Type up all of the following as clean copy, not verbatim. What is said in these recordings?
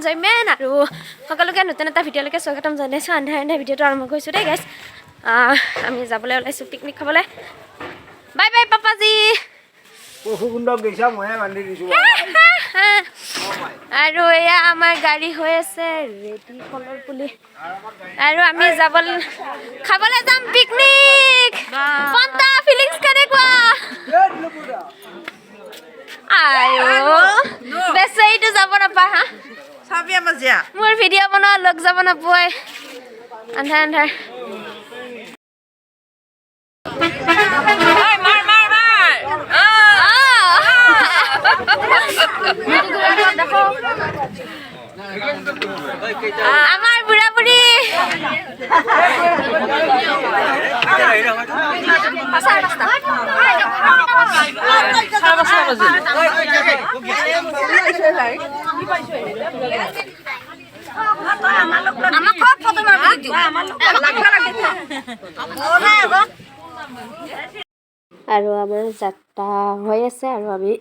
enjoyment আৰু সকলোকে নতুন এটা ভিডিঅ'লৈকে স্বাগতম জনাইছোঁ আন্ধাৰ আন্ধাৰ ভিডিঅ'টো আৰম্ভ কৰিছোঁ দেই গাইছ আমি যাবলৈ ওলাইছোঁ পিকনিক খাবলৈ বাই বাই পাপাজি আৰু এয়া আমাৰ গাড়ী হৈ আছে ৰেডি কলৰ পুলি আৰু আমি খাবলৈ যাম পিকনিক পন্তা ফিলিংছ কেনেকুৱা আয়ো বেচেৰিটো যাব নাপা হা চাবি আমাৰ জিয়া মোৰ ভিডিঅ' বনোৱা লগ যাব নাপায় আন্ধাৰ আন্ধাৰ আমাৰ বুঢ়া বুঢ়ী আৰু আমাৰ যাত্ৰা হৈ আছে আৰু আমি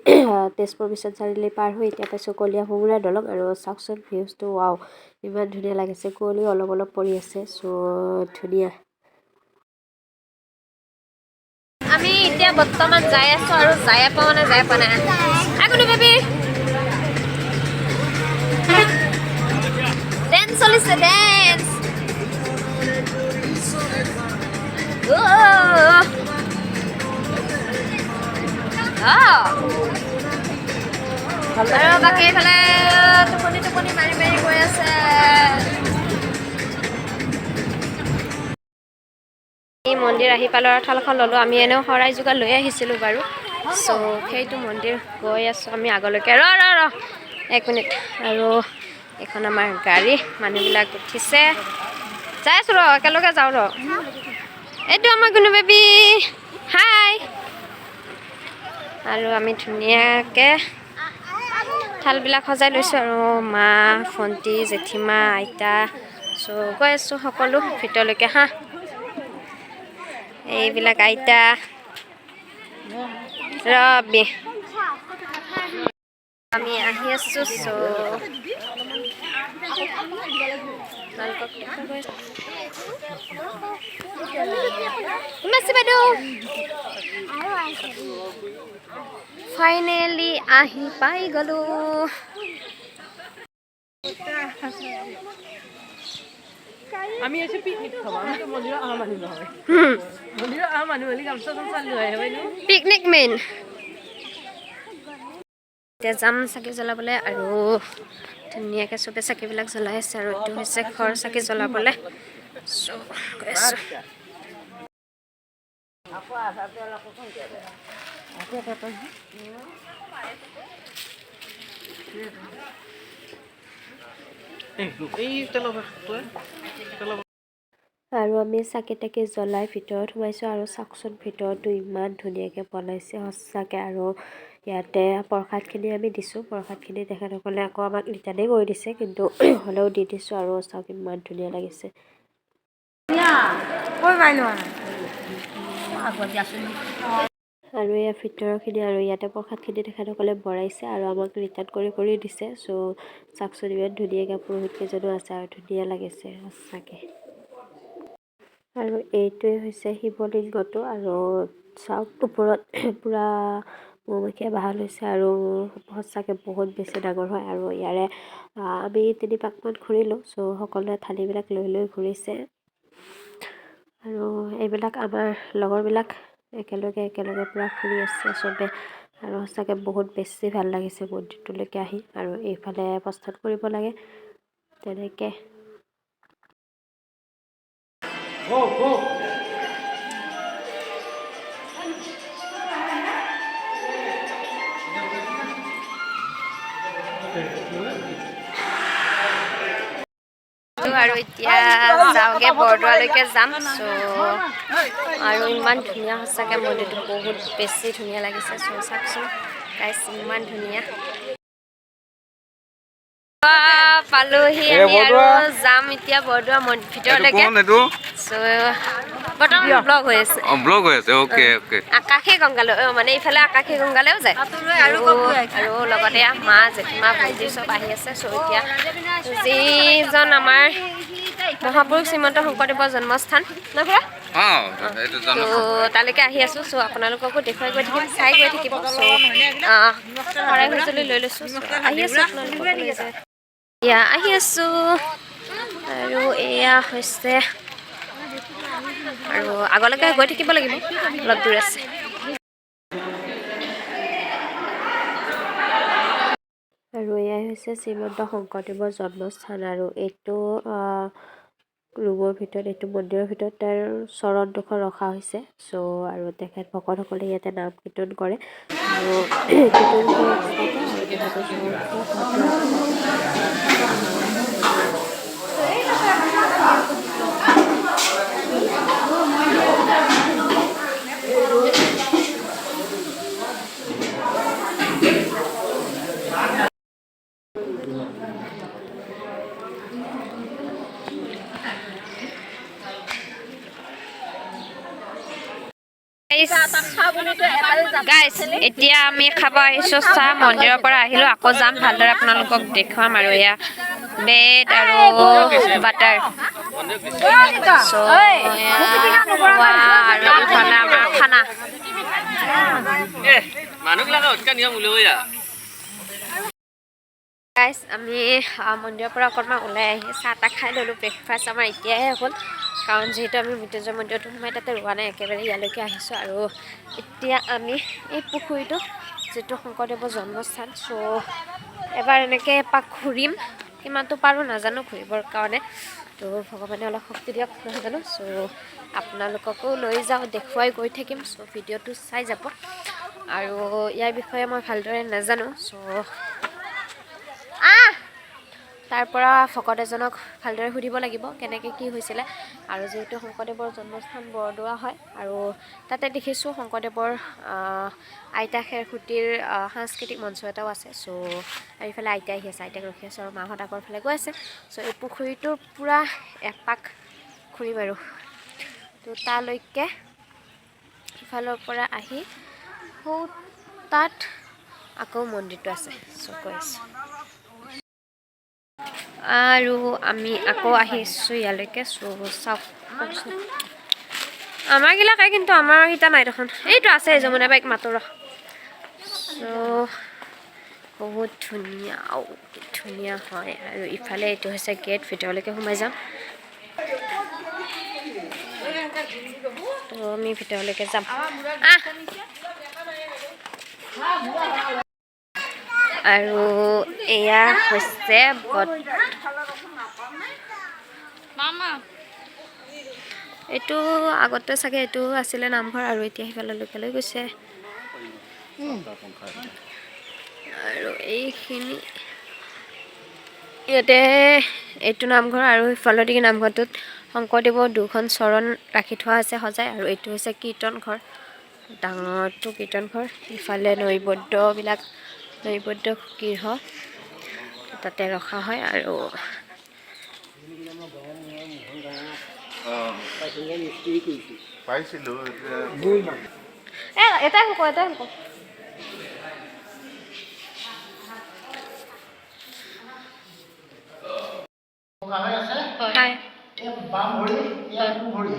তেজপুৰ বিশ্বনাথ চাৰিআলি পাৰ হৈ এতিয়া পাইছোঁ কলীয়া ভোমোৰা দলং আৰু চাওকচোন ভিউজটো ৱাও ইমান ধুনীয়া লাগিছে কুঁৱলীও অলপ অলপ পৰি আছে চ' ধুনীয়া আমি এতিয়া বৰ্তমান যাই আছোঁ আৰু যাই পোৱা নাই আগুনি বেবী ডেন্স চলিছে ডেন্স আৰু বাকী এইফালে টোপনি মাৰি গৈ আছে এই মন্দিৰ আহি পালোঁ আৰু থালখন ল'লোঁ আমি এনেও শৰাই যোগাৰ লৈ আহিছিলোঁ বাৰু চ' সেইটো মন্দিৰ গৈ আছোঁ আমি আগলৈকে ৰ এক মিনিট আৰু এইখন আমাৰ গাড়ী মানুহবিলাক উঠিছে যাই আছোঁ একেলগে যাওঁ এইটো আমাৰ গুণু বেবী হাই আৰু আমি ধুনীয়াকৈ থালবিলাক সজাই লৈছোঁ আৰু মা ভণ্টি জেঠীমা আইতা চ' গৈ আছোঁ সকলো ভিতৰলৈকে হা এইবিলাক আইতা ৰবি আমি আহি আছোঁ চ' ফাইনেলি আহি পাই গ'লোঁ আমি এসে পিকনিক খাবো আমি তো মন্দির আহা মানুষ নহয় মন্দির আহা মানুষ হলে গামছা চামচা লৈ আহে বাইদেউ পিকনিক মেইন এতিয়া যাম চাকি জ্বলাবলৈ আৰু ধুনীয়াকৈ চবে চাকিবিলাক জ্বলাই আছে আৰু এইটো হৈছে ঘৰ চাকি জ্বলাবলৈ আৰু আমি চাকি তাকি জ্বলাই ভিতৰত সোমাইছোঁ আৰু চাওকচোন ভিতৰতো ইমান ধুনীয়াকৈ বনাইছে সঁচাকৈ আৰু ইয়াতে প্ৰসাদখিনি আমি দিছোঁ প্ৰসাদখিনি তেখেতসকলে আকৌ আমাক ৰিটাৰ্ণেই কৰি দিছে কিন্তু হ'লেও দি দিছোঁ আৰু চাওক ইমান ধুনীয়া লাগিছে আৰু এয়া ভিতৰৰখিনি আৰু ইয়াতে প্ৰসাদখিনি তেখেতসকলে বঢ়াইছে আৰু আমাক ৰিটাৰ্ণ কৰি দিছে চ' চাওকচোন ইমান ধুনীয়াকৈ পুৰোহিতকেইজনো আছে আৰু ধুনীয়া লাগিছে সঁচাকৈ আৰু এইটোৱে হৈছে শিৱলিংগটো আৰু চাওক ওপৰত পূৰা মৌমাখিয়ে বাহাল হৈছে আৰু সঁচাকৈ বহুত বেছি ডাঙৰ হয় আৰু ইয়াৰে আমি 3 পাকমান ঘূৰিলোঁ চ' সকলোৱে থালিবিলাক লৈ ঘূৰিছে আৰু এইবিলাক আমাৰ লগৰবিলাক একেলগে পূৰা ফুৰি আছে চবে আৰু সঁচাকৈ বহুত বেছি ভাল লাগিছে মন্দিৰটোলৈকে আহি আৰু এইফালে প্ৰস্থান কৰিব লাগে তেনেকৈ আৰু এতিয়া যাওঁগে বৰদোৱালৈকে যাম চ' আৰু ইমান ধুনীয়া সঁচাকৈ মন্দিৰটো বহুত বেছি ধুনীয়া লাগিছে চ' চাওকচোন গাইছ ইমান ধুনীয়া পালোহি আমি আৰু যাম এতিয়া বৰদোৱা ভিতৰলৈকে চ' চ' বৰ্তমান ব্লগ হৈ আছে ব্লগ হৈ আছে অ'কে অ'কে আকাশী গংগালৈ মানে ইফালে আকাশী গংগালৈও যায় আৰু লগতে মা জেঠীমা ভণ্টি চব আহি আছে চ' এতিয়া যিজন আমাৰ মহাপুৰুষ শ্ৰীমন্ত শংকৰদেৱৰ জন্মস্থান নপুৰা ত' তালৈকে আহি আছোঁ চ' আপোনালোককো দেখুৱাই গৈ থাকিম চাই গৈ থাকিব চ' শৰাই সঁজুলি লৈ লৈছোঁ আহি আছোঁ আপোনালোকক এয়া আহি আছোঁ আৰু এয়া হৈছে আৰু আগলৈকে গৈ থাকিব লাগিব অলপ দূৰ আছে আৰু এয়াই হৈছে শ্ৰীমন্ত শংকৰদেৱৰ জন্মস্থান আৰু এইটো ৰুমৰ ভিতৰত এইটো মন্দিৰৰ ভিতৰত তাৰ চৰণডোখৰ ৰখা হৈছে চ' আৰু তেখেত ভকতসকলে ইয়াতে নাম কীৰ্তন কৰে আৰু গাইজ এতিয়া আমি খাব আহিছোঁ চাহ মন্দিৰৰ পৰা আহিলোঁ আকৌ যাম ভালদৰে আপোনালোকক দেখুৱাম আৰু এয়া ব্ৰেড আৰু বাটাৰ খানা গাইজ আমি মন্দিৰৰ পৰা অকণমান ওলাই আহি চাহ তাহ খাই ল'লোঁ ব্ৰেকফাষ্ট আমাৰ এতিয়াহে হ'ল কাৰণ যিহেতু আমি মৃত্যুঞ্জয় মন্দিৰটো সোমাই তাতে ৰোৱা নাই একেবাৰে ইয়ালৈকে আহিছোঁ আৰু এতিয়া আমি এই পুখুৰীটো যিটো শংকৰদেৱৰ জন্মস্থান চ' এবাৰ এনেকৈ এপাক ঘূৰিম কিমানটো পাৰোঁ নাজানো ঘূৰিবৰ কাৰণে তো ভগৱানে অলপ শক্তি দিয়ক নহয় জানো চ' আপোনালোককো লৈ যাওঁ দেখুৱাই গৈ থাকিম চ' ভিডিঅ'টো চাই যাব আৰু ইয়াৰ বিষয়ে মই ভালদৰে নাজানো চ' তাৰ পৰা ভকত এজনক ভালদৰে সুধিব লাগিব কেনেকৈ কি হৈছিলে আৰু যিহেতু শংকৰদেৱৰ জন্মস্থান বৰদোৱা হয় আৰু তাতে দেখিছোঁ শংকৰদেৱৰ আইতা খেৰসুঁতীৰ সাংস্কৃতিক মঞ্চ এটাও আছে চ' আৰু ইফালে আইতা আহি আছে আইতাক ৰখি আছে আৰু মাহঁত আগৰ ফালে গৈ আছে চ' এই পুখুৰীটোৰ পূৰা এপাক ঘূৰিম আৰু তো তালৈকে সিফালৰ পৰা আহি সৌ তাত আকৌ মন্দিৰটো আছে চ' কৈ আছোঁ আৰু আমি আকৌ আহিছোঁ ইয়ালৈকে চাওক আমাৰ গিলা খাই কিন্তু আমাৰ ইটা নাই দেখোন এইটো আছে যমুনা বাইক মাতৰ চ' বহুত ধুনীয়া ধুনীয়া হয় আৰু ইফালে এইটো হৈছে গেট ভিতৰলৈকে সোমাই যাম তো আমি ভিতৰলৈকে যাম আৰু এয়া হৈছে এইটো আগতে চাগে এইটো আছিলে নামঘৰ আৰু এতিয়া সিফাললৈকে লৈ গৈছে আৰু এইখিনি ইয়াতে এইটো নামঘৰ আৰু সিফালেদি নামঘৰটোত শংকৰদেৱৰ দুখন চৰণ ৰাখি থোৱা আছে সজাই আৰু এইটো হৈছে কীৰ্তন ঘৰ ডাঙৰটো কীৰ্তন ঘৰ ইফালে নৈবদ্যবিলাক নৈবদ্য গৃহ তাতে ৰখা হয় আৰু এটাই হ'ব বাম ভৰি ইয়াতো ভৰি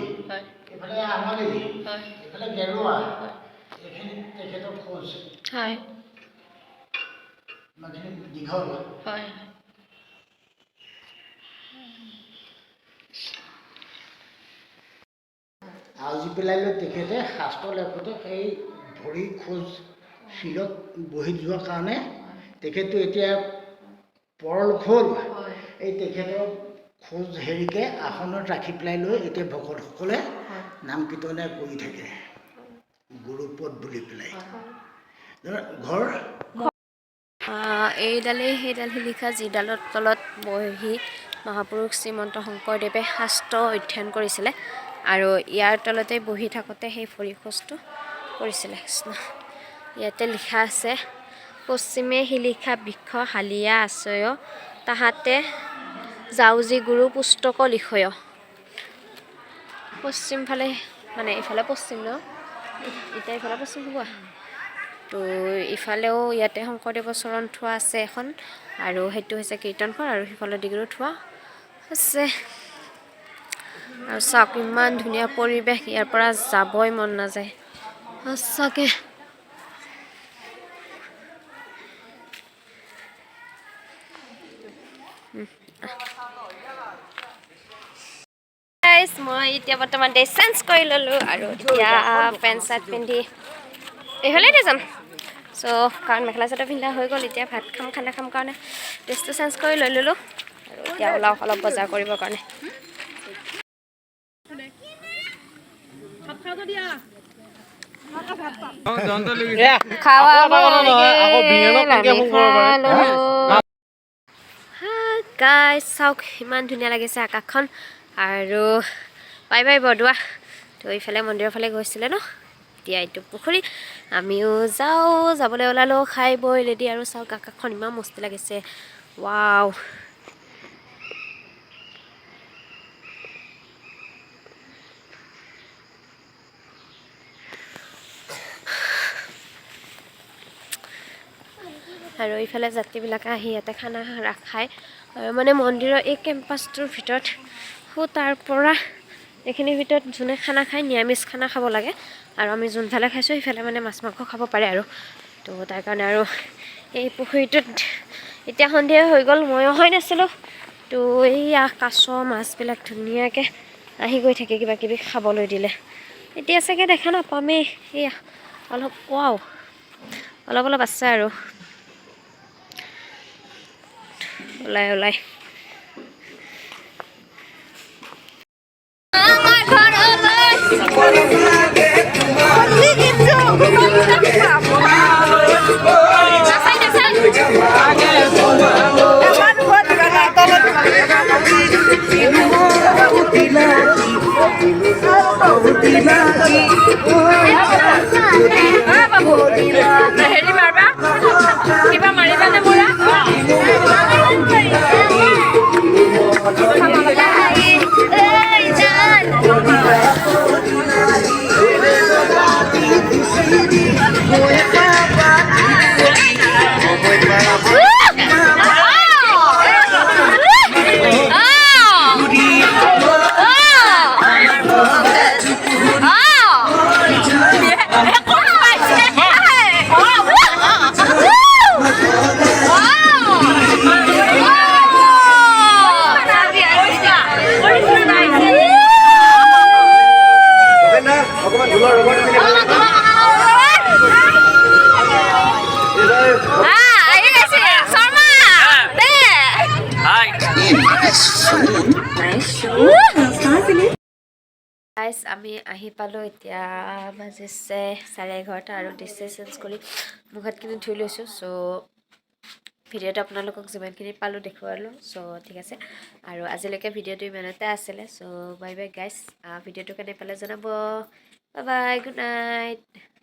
এইফালে আমালি এইফালে গেৰুৱা এইখিনি তেখেতৰ খোজ মানে দীঘল হয় আলজি পেলাই লৈ তেখেতে শাস্ত্ৰ লেখোতে সেই ভৰি খোজ শিৰত বহি যোৱাৰ কাৰণে তেখেতো এতিয়া পৰলোক হ'ল এই তেখেতৰ খোজ হেৰিকে আসনত ৰাখি পেলাই লৈ এতিয়া ভকতসকলে নাম কীৰ্তনে কৰি থাকে গুৰুপদ বুলি পেলাই ঘৰ এইডালেই সেইডাল শিলিখা যিডালৰ তলত বহি মহাপুৰুষ শ্ৰীমন্ত শংকৰদেৱে শাস্ত্ৰ অধ্যয়ন কৰিছিলে আৰু ইয়াৰ তলতে বহি থাকোঁতে সেই ভৰি খোজটো কৰিছিলে ইয়াতে লিখা আছে পশ্চিমে শিলিখা বৃক্ষ হালিয়া আশ্ৰয় তাহাতে যাওজি গুৰু পুস্তক লিখয় পশ্চিম ফালে মানে ইফালে পশ্চিম ন এতিয়া ইফালে পশ্চিম হ'ব তো ইফালেও ইয়াতে শংকৰদেৱৰ চৰণ থোৱা আছে এখন আৰু সেইটো হৈছে কীৰ্তনঘৰ আৰু সিফালৰ দিগৰো থোৱা আছে আৰু চাওক ইমান ধুনীয়া পৰিৱেশ ইয়াৰ পৰা যাবই মন নাযায় সঁচাকৈ মই এতিয়া বৰ্তমান ড্ৰেছ চেঞ্জ কৰি ল'লোঁ আৰু এতিয়া পেণ্ট চাৰ্ট পিন্ধি এইফালেতে যাম চ' কাৰণ মেখেলা চাদৰ পিন্ধা হৈ গ'ল এতিয়া ভাত খাম খানা খাম কাৰণে ড্ৰেছটো চেঞ্জ কৰি লৈ ল'লোঁ আৰু এতিয়া ওলাওঁ অলপ বজাৰ কৰিবৰ কাৰণে গাইছ চাওক ইমান ধুনীয়া লাগিছে আকাশখন আৰু বাই বাই বৰদোৱা তো এইফালে মন্দিৰৰ ফালে গৈছিলে ন এতিয়া এইটো পুখুৰী আমিও যাবলৈ ওলালোঁ খাই বৈ ৰেডি আৰু চাওক আকাশখন ইমান মস্তি লাগিছে ৱাও আৰু এইফালে যাত্ৰীবিলাকে আহি ইয়াতে খানা খায় আৰু মানে মন্দিৰৰ এই কেম্পাছটোৰ ভিতৰত তাৰ পৰা এইখিনিৰ ভিতৰত যোনে খানা খায় নিৰামিষ খানা খাব লাগে আৰু আমি যোনফালে খাইছোঁ সেইফালে মানে মাছ মাংস খাব পাৰে আৰু তো তাৰ কাৰণে আৰু এই পুখুৰীটোত এতিয়া সন্ধিয়া হৈ গ'ল মই অহাই নাছিলোঁ তো এইয়া কাছ মাছবিলাক ধুনীয়াকৈ আহি গৈ থাকে কিবা কিবি খাবলৈ দিলে এতিয়া চাগে দেখা নাপামেই এয়া অলপ ৱাও অলপ অলপ আছে আৰু ওলাই হেৰি মাৰবা কিবা মাৰিবানে মোৰা গাইছ আমি আহি পালোঁ এতিয়া বাজিছে 11:30 আৰু ড্ৰেছ চেঞ্জ কৰি মুখতখিনি ধুই লৈছোঁ চ' ভিডিঅ'টো আপোনালোকক যিমানখিনি পালোঁ দেখুৱালোঁ চ' ঠিক আছে আৰু আজিলৈকে ভিডিঅ'টো ইমানতে আছিলে চ' বাই বাই গাইছ ভিডিঅ'টো কেনে পালে জনাব বাই বাই গুড নাইট